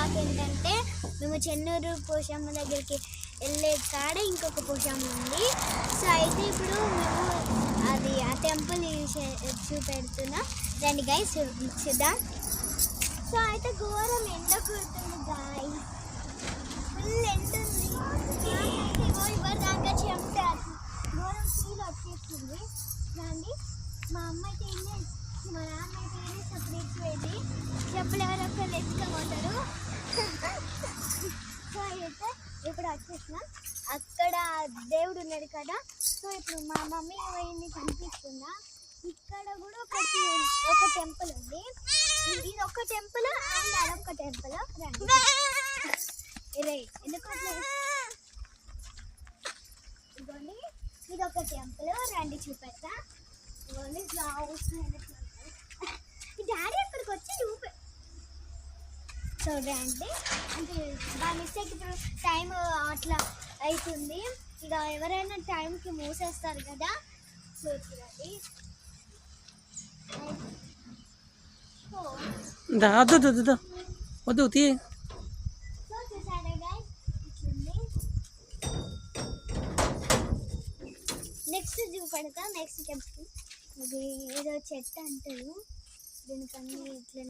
Blog ఏంటంటే మేము చెన్నూరు పోషమ్మ దగ్గరికి వెళ్ళే కాడ ఇంకొక పోషమ్మ ఉంది. సో అయితే ఇప్పుడు మేము అది ఆ టెంపుల్ చూపెడుతున్నా రండి గైస్ చూద్దాం. సో అయితే ఘోరం ఎండ కుడుతుంది గాయస్, ఫుల్ ఎండ ఉంది. ఎవరు దాకా చెమట ఘోరం ఫీల్ వచ్చేస్తుంది. రండి మా అమ్మ అయితే మా నాన్న అయితే సపరేట్ పెట్టి చెప్పులు ఎవరొక్కరు ఎత్తుకపోతారు. సో అయితే ఇప్పుడు వచ్చేసినాం, అక్కడ దేవుడు ఉన్నాడు కదా. సో ఇప్పుడు మా మమ్మీ పోయింది కనిపిస్తుందా, ఇక్కడ కూడా ఒక టెంపుల్ ఉంది. ఇది ఒక టెంపుల్ అండ్ అదొక టెంపుల్. రండి ఎందుకు ఇదిగోండి ఇది ఒక టెంపుల్, రండి చూపెడతా. ఇదిగోండి డాడీ అక్కడికి వచ్చి చూపే చూడండి. అంటే దాని మిస్టేక్ ఇప్పుడు టైం అట్లా అవుతుంది. ఇక ఎవరైనా టైంకి మూసేస్తారు కదా. సో చూడండి వద్దు తీ. సో చూసారా గైస్ ఇట్లుంది. నెక్స్ట్ చూపెడతా నెక్స్ట్ టెంపుల్. ఇది ఏదో చెట్టు అంటారు దీనికన్నీ ఇట్లా